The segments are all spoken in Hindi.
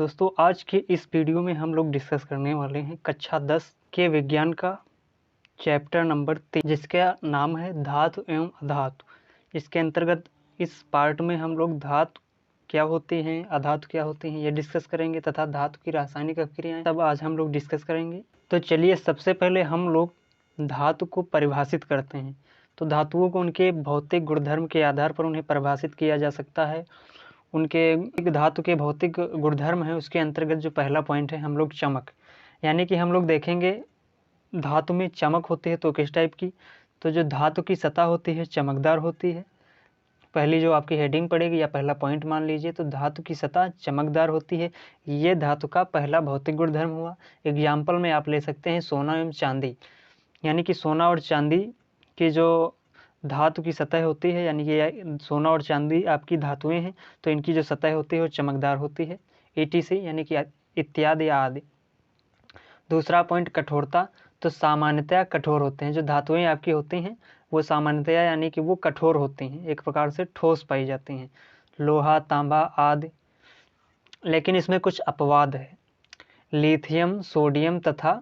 दोस्तों आज के इस वीडियो में हम लोग डिस्कस करने वाले हैं कक्षा 10 के विज्ञान का चैप्टर नंबर 3 जिसका नाम है धातु एवं अधातु। इसके अंतर्गत इस पार्ट में हम लोग धातु क्या होती हैं, अधातु क्या होती हैं ये डिस्कस करेंगे तथा धातु की रासायनिक अभिक्रियाएं सब आज हम लोग डिस्कस करेंगे। तो चलिए सबसे पहले हम लोग धातु को परिभाषित करते हैं। तो धातुओं को उनके भौतिक गुणधर्म के आधार पर उन्हें परिभाषित किया जा सकता है। उनके धातु के भौतिक गुणधर्म है, उसके अंतर्गत जो पहला पॉइंट है हम लोग चमक, यानी कि हम लोग देखेंगे धातु में चमक होती है तो किस टाइप की। तो जो धातु की सतह होती है चमकदार होती है। पहली जो आपकी हेडिंग पड़ेगी या पहला पॉइंट मान लीजिए, तो धातु की सतह चमकदार होती है, ये धातु का पहला भौतिक गुणधर्म हुआ। एग्जाम्पल में आप ले सकते हैं सोना एवं चांदी, यानी कि सोना और चांदी की जो धातु की सतह होती है, यानी कि सोना और चांदी आपकी धातुएं हैं, तो इनकी जो सतह होती है वो चमकदार होती है, ETC यानी कि इत्यादि या आदि। दूसरा पॉइंट कठोरता, तो सामान्यतया कठोर होते हैं। जो धातुएं आपकी होती हैं वो सामान्यतया यानी कि वो कठोर होती हैं, एक प्रकार से ठोस पाई जाती हैं, लोहा तांबा आदि। लेकिन इसमें कुछ अपवाद है, लिथियम सोडियम तथा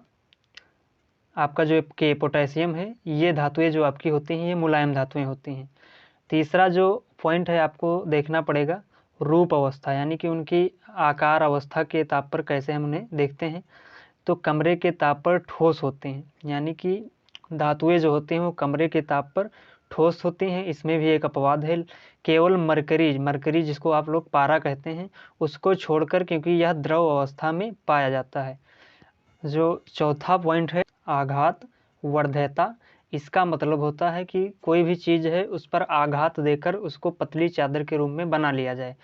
आपका जो के पोटेशियम है, ये धातुएं जो आपकी होती हैं ये मुलायम धातुएं होती हैं। तीसरा जो पॉइंट है आपको देखना पड़ेगा रूप अवस्था, यानी कि उनकी आकार अवस्था के ताप पर कैसे हम उन्हें देखते हैं। तो कमरे के ताप पर ठोस होते हैं, यानी कि धातुएं जो होती हैं वो कमरे के ताप पर ठोस होती हैं। इसमें भी एक अपवाद है, केवल मरकरी जिसको आप लोग पारा कहते हैं उसको छोड़कर, क्योंकि यह द्रव अवस्था में पाया जाता है। जो चौथा पॉइंट है आघात वर्ध्यता, इसका मतलब होता है कि कोई भी चीज़ है उस पर आघात देकर उसको पतली चादर के रूप में बना लिया जाए।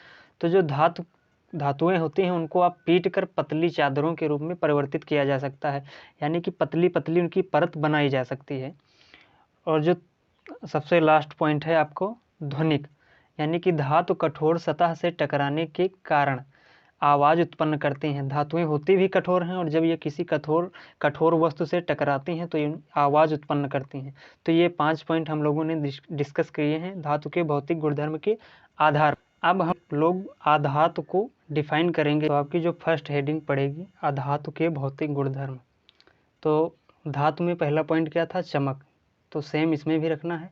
तो जो धातुएं होती हैं उनको आप पीट कर पतली चादरों के रूप में परिवर्तित किया जा सकता है, यानी कि पतली पतली उनकी परत बनाई जा सकती है। और जो सबसे लास्ट पॉइंट है आपको ध्वनिक, यानी कि धातु कठोर सतह से टकराने के कारण आवाज़ उत्पन्न करती हैं। धातुएं होती भी कठोर हैं और जब ये किसी कठोर वस्तु से टकराती हैं तो ये आवाज़ उत्पन्न करती हैं। तो ये 5 पॉइंट हम लोगों ने डिस्कस किए हैं धातु के भौतिक गुणधर्म के आधार। अब हम लोग आधातु को डिफाइन करेंगे। तो आपकी जो फर्स्ट हेडिंग पड़ेगी आधातु के भौतिक गुणधर्म। तो धातु में पहला पॉइंट क्या था, चमक, तो सेम इसमें भी रखना है।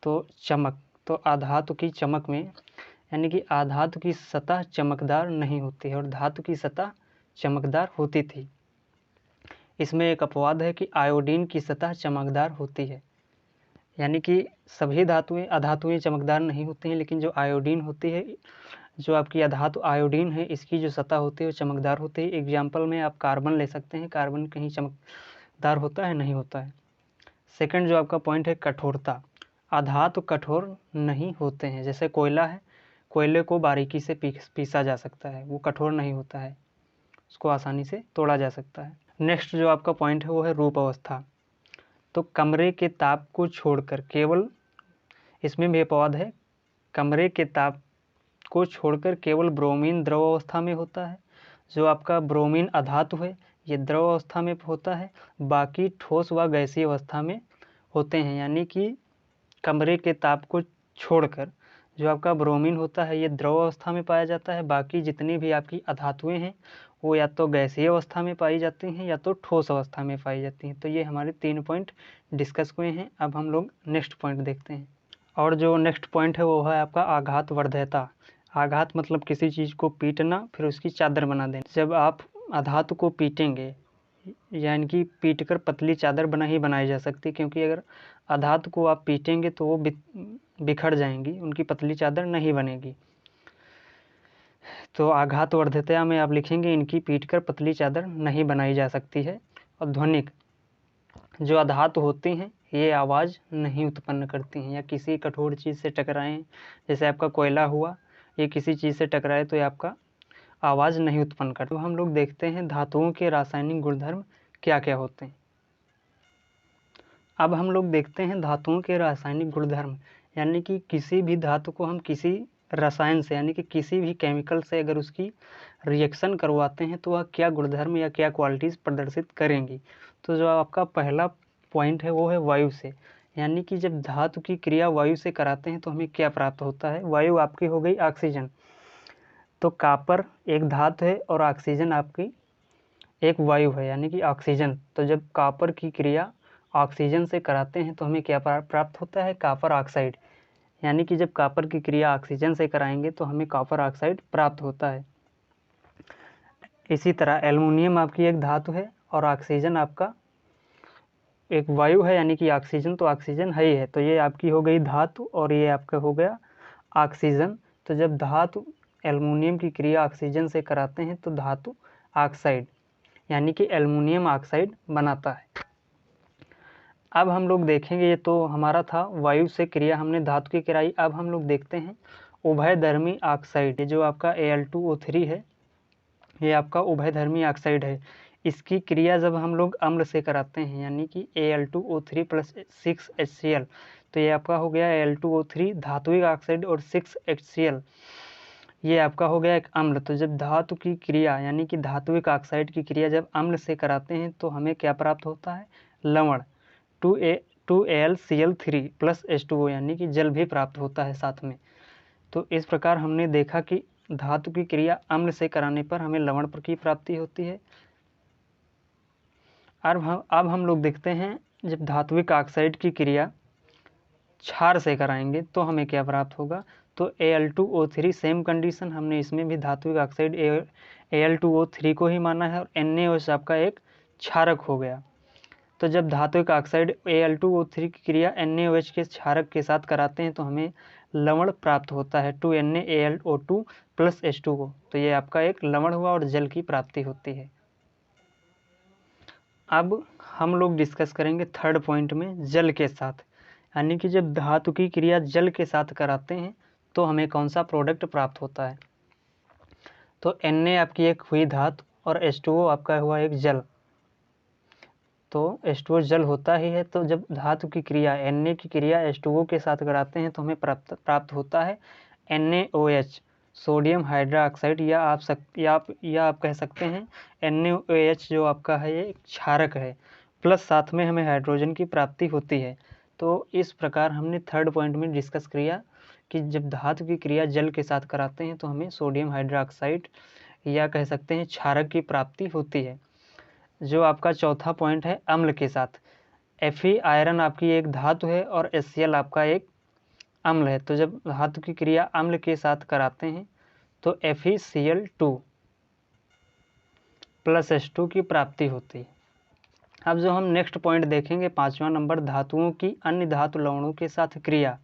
तो चमक, तो आधातु की चमक में यानी कि आधातु की सतह चमकदार नहीं होती है और धातु की सतह चमकदार होती थी। इसमें एक अपवाद है कि आयोडीन की सतह चमकदार होती है, यानी कि सभी धातुएं अधातुएं चमकदार नहीं होती हैं, लेकिन जो आयोडीन होती है, जो आपकी अधातु आयोडीन है, इसकी जो सतह होती है वो चमकदार होती है। एग्जाम्पल में आप कार्बन ले सकते हैं, कार्बन कहीं चमकदार होता है, नहीं होता है। सेकंड जो आपका पॉइंट है कठोरता, अधातु कठोर नहीं होते हैं। जैसे कोयला है, कोयले को बारीकी से पीसा जा सकता है, वो कठोर नहीं होता है, उसको आसानी से तोड़ा जा सकता है। नेक्स्ट जो आपका पॉइंट है वो है रूप अवस्था। तो कमरे के ताप को छोड़कर केवल, इसमें भी अपवाद है, कमरे के ताप को छोड़कर केवल ब्रोमीन द्रव अवस्था में होता है। जो आपका ब्रोमीन अधातु है ये द्रव अवस्था में होता है, बाकी ठोस व गैसीय अवस्था में होते हैं। यानी कि कमरे के ताप को छोड़कर जो आपका ब्रोमीन होता है ये द्रव अवस्था में पाया जाता है, बाकी जितनी भी आपकी अधातुएं हैं वो या तो गैसीय अवस्था में पाई जाती हैं या तो ठोस अवस्था में पाई जाती हैं। तो ये हमारे 3 पॉइंट डिस्कस हुए हैं। अब हम लोग नेक्स्ट पॉइंट देखते हैं, और जो नेक्स्ट पॉइंट है वो है आपका आघात वर्ध्यता। आघात मतलब किसी चीज़ को पीटना फिर उसकी चादर बना देना। जब आप अधातु को पीटेंगे, यानी कि पीट कर पतली चादर बनाई जा सकती है, क्योंकि अगर अधातु को आप पीटेंगे तो वो बिखर जाएंगी, उनकी पतली चादर नहीं बनेगी। तो आघात वर्ध्यता में आप लिखेंगे इनकी पीटकर पतली चादर नहीं बनाई जा सकती है। और ध्वनिक, जो अधातु होती हैं ये आवाज़ नहीं उत्पन्न करती हैं, या किसी कठोर चीज़ से टकराएं, जैसे आपका कोयला हुआ, ये किसी चीज़ से टकराए तो ये आपका आवाज़ नहीं उत्पन्न करता। तो हम लोग देखते हैं धातुओं के रासायनिक गुणधर्म क्या क्या होते हैं। अब हम लोग देखते हैं धातुओं के रासायनिक गुणधर्म, यानी कि किसी भी धातु को हम किसी रसायन से यानी कि किसी भी केमिकल से अगर उसकी रिएक्शन करवाते हैं तो वह क्या गुणधर्म या क्या क्वालिटीज़ प्रदर्शित करेंगी। तो जो आपका पहला पॉइंट है वो है वायु से, यानी कि जब धातु की क्रिया वायु से कराते हैं तो हमें क्या प्राप्त होता है। वायु आपकी हो गई ऑक्सीजन, तो कॉपर एक धातु है और ऑक्सीजन आपकी एक वायु है यानी कि ऑक्सीजन। तो जब कॉपर की क्रिया ऑक्सीजन से कराते हैं तो हमें क्या प्राप्त होता है? Copper oxide. यानी कि जब कॉपर की क्रिया ऑक्सीजन से कराएंगे तो हमें कॉपर ऑक्साइड प्राप्त होता है। इसी तरह एल्युमिनियम आपकी एक धातु है और ऑक्सीजन आपका एक वायु है यानी कि ऑक्सीजन, तो ऑक्सीजन है ही है। तो ये आपकी हो गई धातु और ये आपका हो गया ऑक्सीजन। तो जब धातु एल्युमिनियम की क्रिया ऑक्सीजन से कराते हैं तो धातु ऑक्साइड यानी कि एल्युमिनियम ऑक्साइड बनाता है। अब हम लोग देखेंगे, ये तो हमारा था वायु से क्रिया हमने धातु की कराई। अब हम लोग देखते हैं उभयधर्मी ऑक्साइड। ये जो आपका Al2O3 है, ये आपका उभयधर्मी ऑक्साइड है। इसकी क्रिया जब हम लोग अम्ल से कराते हैं यानी कि Al2O3 + 6HCl, तो ये आपका हो गया Al2O3 धात्विक ऑक्साइड और 6HCl ये आपका हो गया एक अम्ल। तो जब धातु की क्रिया यानी कि धात्विक ऑक्साइड की क्रिया जब अम्ल से कराते हैं तो हमें क्या प्राप्त होता है? लवण 2AlCl3 + H2O यानी कि जल भी प्राप्त होता है साथ में। तो इस प्रकार हमने देखा कि धातु की क्रिया अम्ल से कराने पर हमें लवण की प्राप्ति होती है। अब हम लोग देखते हैं जब धात्विक ऑक्साइड की क्रिया क्षार से कराएंगे तो हमें क्या प्राप्त होगा? तो Al2O3 सेम कंडीशन, हमने इसमें भी धात्विक ऑक्साइड Al2O3 को ही माना है और NaOH आपका एक क्षारक हो गया। तो जब धात्विक ऑक्साइड Al2O3 की क्रिया NaOH के क्षारक के साथ कराते हैं तो हमें लवण प्राप्त होता है 2NaAlO2 + H2O। तो ये आपका एक लवण हुआ और जल की प्राप्ति होती है। अब हम लोग डिस्कस करेंगे थर्ड पॉइंट में जल के साथ, यानी कि जब धातु की क्रिया जल के साथ कराते हैं तो हमें कौन सा प्रोडक्ट प्राप्त होता है? तो Na आपकी एक हुई धातु और H2O आपका हुआ एक जल। तो H2O जल होता ही है। तो जब धातु की क्रिया Na की क्रिया H2O के साथ कराते हैं तो हमें प्राप्त होता है NaOH सोडियम हाइड्रोक्साइड, या आप कह सकते हैं NaOH जो आपका है ये एक क्षारक है, प्लस साथ में हमें हाइड्रोजन की प्राप्ति होती है। तो इस प्रकार हमने थर्ड पॉइंट में डिस्कस किया कि जब धातु की क्रिया जल के साथ कराते हैं तो हमें सोडियम हाइड्रोक्साइड या कह सकते हैं क्षारक की प्राप्ति होती है। जो आपका चौथा पॉइंट है अम्ल के साथ, Fe आयरन आपकी एक धातु है और HCl आपका एक अम्ल है। तो जब धातु की क्रिया अम्ल के साथ कराते हैं तो FeCl2 + H2 की प्राप्ति होती है। अब जो हम नेक्स्ट पॉइंट देखेंगे 5वां नंबर, धातुओं की अन्य धातु लवणों के साथ क्रिया।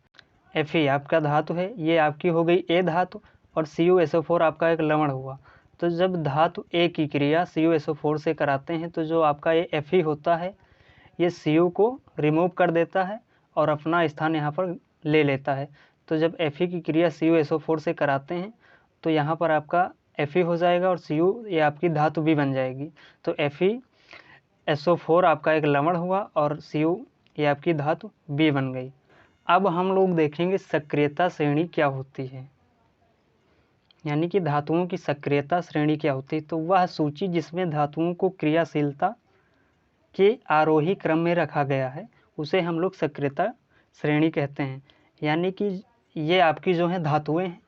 Fe आपका धातु है, ये आपकी हो गई A धातु और CuSO4 आपका एक लवण हुआ। तो जब धातु A की क्रिया CuSO4 से कराते हैं तो जो आपका ये Fe होता है ये Cu को रिमूव कर देता है और अपना स्थान यहाँ पर ले लेता है। तो जब Fe की क्रिया CuSO4 से कराते हैं तो यहाँ पर आपका Fe हो जाएगा और Cu ये आपकी धातु भी बन जाएगी। तो FeSO4 आपका एक लवण हुआ और Cu ये आपकी धातु B बन गई। अब हम लोग देखेंगे सक्रियता श्रेणी क्या होती है, यानी कि धातुओं की सक्रियता श्रेणी क्या होती है। तो वह सूची जिसमें धातुओं को क्रियाशीलता के आरोही क्रम में रखा गया है उसे हम लोग सक्रियता श्रेणी कहते हैं। यानी कि ये आपकी जो है धातुएं हैं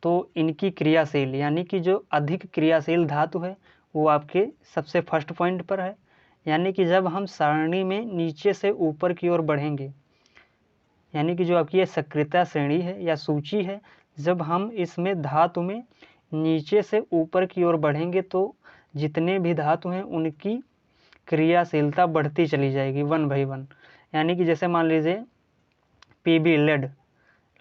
तो इनकी क्रियाशील यानी कि जो अधिक क्रियाशील धातु है वो आपके सबसे फर्स्ट पॉइंट पर है। यानी कि जब हम सारणी में नीचे से ऊपर की ओर बढ़ेंगे, यानी कि जो आपकी ये सक्रियता श्रेणी है या सूची है, जब हम इसमें धातु में नीचे से ऊपर की ओर बढ़ेंगे तो जितने भी धातु हैं उनकी क्रियाशीलता बढ़ती चली जाएगी 1/1। यानी कि जैसे मान लीजिए Pb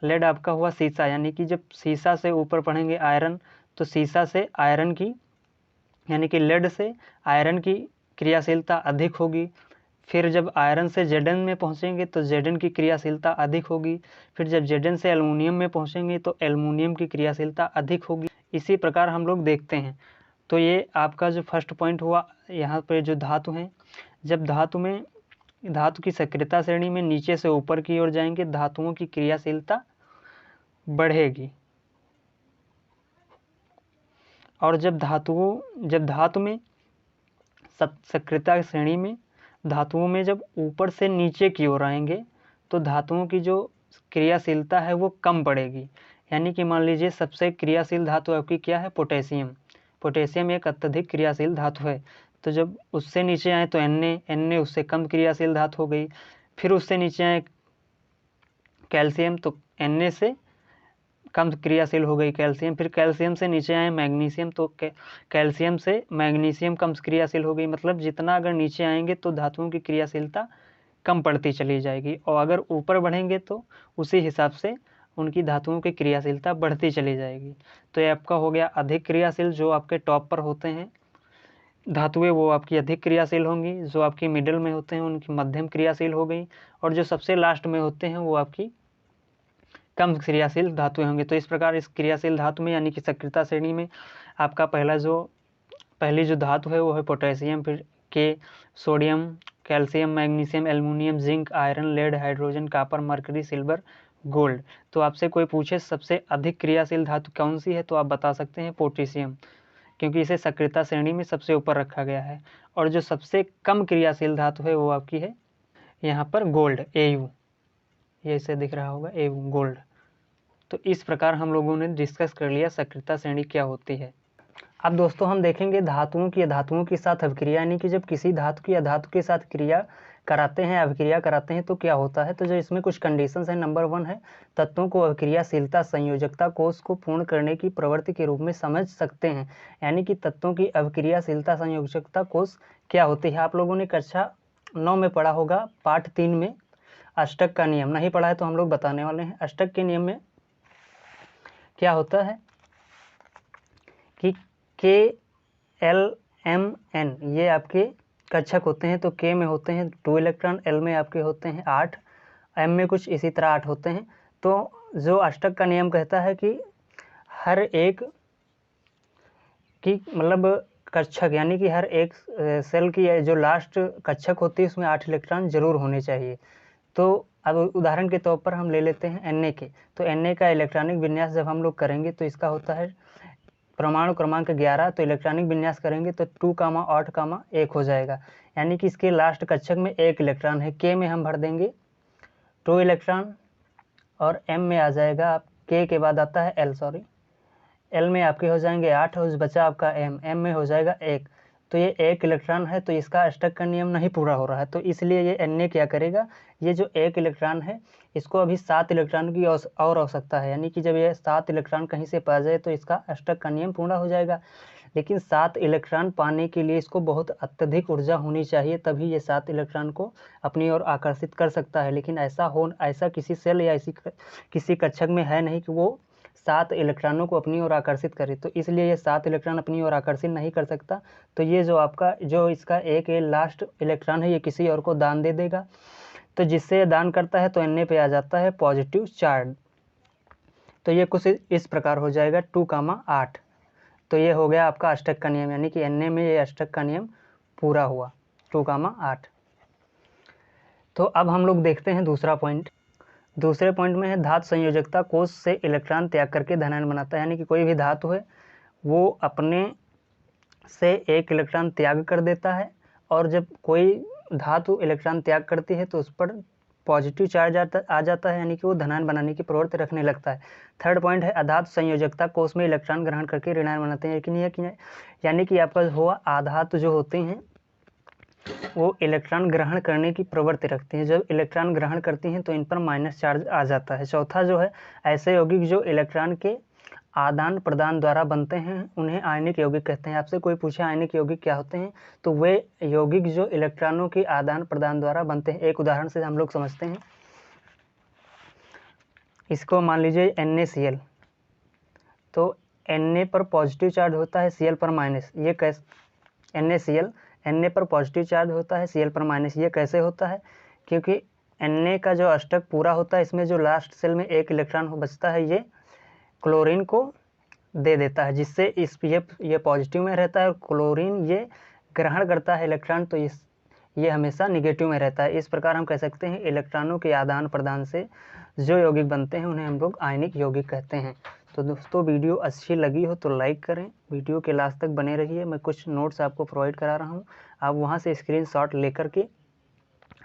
लेड आपका हुआ सीसा, यानी कि जब सीसा से ऊपर पढ़ेंगे आयरन तो सीसा से आयरन की यानी कि लेड से आयरन की क्रियाशीलता अधिक होगी। फिर जब आयरन से Zn में पहुंचेंगे तो Zn की क्रियाशीलता अधिक होगी। फिर जब Zn से एल्युमिनियम में पहुंचेंगे तो एल्युमिनियम की क्रियाशीलता अधिक होगी। इसी प्रकार हम लोग देखते हैं। तो ये आपका जो फर्स्ट पॉइंट हुआ, यहाँ पे जो धातु हैं, जब धातु की सक्रियता श्रेणी में नीचे से ऊपर की ओर जाएंगे धातुओं की क्रियाशीलता बढ़ेगी। और जब धातु में सक्रियता श्रेणी में धातुओं में जब ऊपर से नीचे की ओर आएंगे तो धातुओं की जो क्रियाशीलता है वो कम पड़ेगी। यानी कि मान लीजिए सबसे क्रियाशील धातु आपकी क्या है, पोटेशियम। पोटेशियम एक अत्यधिक क्रियाशील धातु है। तो जब उससे नीचे आए तो Na उससे कम क्रियाशील धातु हो गई। फिर उससे नीचे आए कैल्शियम, तो Na से कम क्रियाशील हो गई कैल्शियम। फिर कैल्शियम से नीचे आए मैग्नीशियम, तो कैल्शियम से मैग्नीशियम कम क्रियाशील हो गई। मतलब जितना अगर नीचे आएंगे तो धातुओं की क्रियाशीलता कम पड़ती चली जाएगी, और अगर ऊपर बढ़ेंगे तो उसी हिसाब से उनकी धातुओं की क्रियाशीलता बढ़ती चली जाएगी। तो ये आपका हो गया अधिक क्रियाशील। जो आपके टॉप पर होते हैं धातुएं वो आपकी अधिक क्रियाशील होंगी, जो आपकी मिडिल में होते हैं उनकी मध्यम क्रियाशील हो गई, और जो सबसे लास्ट में होते हैं वो आपकी कम क्रियाशील धातुएं होंगी। तो इस प्रकार इस क्रियाशील धातु में यानी कि सक्रियता श्रेणी में आपका पहली जो धातु है वो है पोटेशियम, फिर के sodium, calcium, magnesium, aluminium, zinc, iron, lead, hydrogen, copper, mercury, silver, gold. तो आपसे कोई पूछे सबसे अधिक क्रियाशील धातु कौन सी है तो आप बता सकते हैं पोटेशियम, क्योंकि इसे सक्रियता श्रेणी में सबसे ऊपर रखा गया है। और जो सबसे कम क्रियाशील धातु है वो आपकी है यहाँ पर गोल्ड, Au, ये इसे दिख रहा होगा Au, गोल्ड। तो इस प्रकार हम लोगों ने डिस्कस कर लिया सक्रियता श्रेणी क्या होती है। अब दोस्तों हम देखेंगे धातुओं के साथ अभिक्रिया, यानी कि जब किसी धातु की अधातु के साथ क्रिया कराते हैं, अभिक्रिया कराते हैं तो क्या होता है। तो जो इसमें कुछ कंडीशंस हैं, नंबर 1 है तत्वों को अभिक्रियाशीलता संयोजकता कोष को पूर्ण करने की प्रवृत्ति के रूप में समझ सकते हैं। यानी कि तत्वों की अभिक्रियाशीलता संयोजकता कोष क्या होती है। आप लोगों ने कक्षा 9 में पढ़ा होगा, पाठ 3 में अष्टक का नियम। नहीं पढ़ा है तो हम लोग बताने वाले हैं। अष्टक के नियम में क्या होता है कि KLMN ये आपके कक्षक होते हैं। तो K में होते हैं 2 इलेक्ट्रॉन, L में आपके होते हैं 8, M में कुछ इसी तरह 8 होते हैं। तो जो अष्टक का नियम कहता है कि हर एक की मतलब कक्षक, यानी कि हर एक सेल की जो लास्ट कक्षक होती है उसमें 8 इलेक्ट्रॉन जरूर होने चाहिए। तो अब उदाहरण के तौर पर हम ले लेते हैं Na के। तो Na का इलेक्ट्रॉनिक विन्यास जब हम लोग करेंगे तो इसका होता है परमाणु क्रमांक 11। तो इलेक्ट्रॉनिक विन्यास करेंगे तो 2, 8, 1 हो जाएगा। यानी कि इसके लास्ट कक्षक में 1 इलेक्ट्रॉन है। K में हम भर देंगे 2 इलेक्ट्रॉन, और M में आ जाएगा, K के बाद आता है L में आपके हो जाएंगे 8, और बचा आपका M में हो जाएगा 1। तो ये 1 इलेक्ट्रॉन है, तो इसका अष्टक का नियम नहीं पूरा हो रहा है। तो इसलिए ये Na क्या करेगा, ये जो 1 इलेक्ट्रॉन है इसको अभी 7 इलेक्ट्रॉन की और आवश्यकता है। यानी कि जब ये 7 इलेक्ट्रॉन कहीं से पा जाए तो इसका अष्टक का नियम पूरा हो जाएगा। लेकिन 7 इलेक्ट्रॉन पाने के लिए इसको बहुत अत्यधिक ऊर्जा होनी चाहिए, तभी ये 7 इलेक्ट्रॉन को अपनी ओर आकर्षित कर सकता है। लेकिन ऐसा किसी सेल या किसी कक्षक में है नहीं कि वो 7 इलेक्ट्रॉनों को अपनी ओर आकर्षित करे। तो इसलिए ये 7 इलेक्ट्रॉन अपनी ओर आकर्षित नहीं कर सकता। तो ये जो इसका एक लास्ट इलेक्ट्रॉन है ये किसी और को दान दे देगा। तो जिससे ये दान करता है तो Na पे आ जाता है पॉजिटिव चार्ज। तो ये कुछ इस प्रकार हो जाएगा 2, 8। तो ये हो गया आपका अष्टक का नियम, यानी कि Na में ये अष्टक का नियम पूरा हुआ 2, 8। तो अब हम लोग देखते हैं दूसरा पॉइंट। दूसरे पॉइंट में है धातु संयोजकता कोष से इलेक्ट्रॉन त्याग करके धनायन बनाता है। यानी कि कोई भी धातु है वो अपने से 1 इलेक्ट्रॉन त्याग कर देता है, और जब कोई धातु इलेक्ट्रॉन त्याग करती है तो उस पर पॉजिटिव चार्ज आ जाता है, यानी कि वो धनायन बनाने की प्रवृत्ति रखने लगता है। थर्ड पॉइंट है अधातु संयोजकता कोष में इलेक्ट्रॉन ग्रहण करके ऋणायन बनाते हैं। लेकिन यानी कि आपका हुआ आधातु जो होते हैं वो इलेक्ट्रॉन ग्रहण करने की प्रवृत्ति रखती हैं। जब इलेक्ट्रॉन ग्रहण करती हैं तो इन पर माइनस चार्ज आ जाता है। चौथा जो है ऐसे यौगिक जो इलेक्ट्रॉन के आदान प्रदान द्वारा बनते हैं उन्हें आयनिक यौगिक कहते हैं। आपसे कोई पूछे आयनिक यौगिक क्या होते हैं, तो वे यौगिक जो इलेक्ट्रॉनों के आदान प्रदान द्वारा बनते हैं। एक उदाहरण से हम लोग समझते हैं, इसको मान लीजिए NaCl। तो Na पर पॉजिटिव चार्ज होता है, Cl पर माइनस। ये कैसे NaCl, Na पर पॉजिटिव चार्ज होता है, Cl पर माइनस। ये कैसे होता है, क्योंकि Na का जो अष्टक पूरा होता है इसमें जो लास्ट सेल में 1 इलेक्ट्रॉन बचता है ये क्लोरीन को दे देता है, जिससे ये पॉजिटिव में रहता है, और क्लोरीन ये ग्रहण करता है इलेक्ट्रॉन, तो ये हमेशा निगेटिव में रहता है। इस प्रकार हम कह सकते हैं इलेक्ट्रॉनों के आदान प्रदान से जो यौगिक बनते हैं उन्हें हम लोग आयनिक यौगिक कहते हैं। तो दोस्तों वीडियो अच्छी लगी हो तो लाइक करें, वीडियो के लास्ट तक बने रहिए। मैं कुछ नोट्स आपको प्रोवाइड करा रहा हूँ, आप वहाँ से स्क्रीनशॉट लेकर के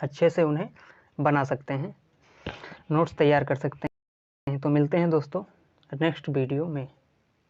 अच्छे से उन्हें बना सकते हैं, नोट्स तैयार कर सकते हैं। तो मिलते हैं दोस्तों नेक्स्ट वीडियो में।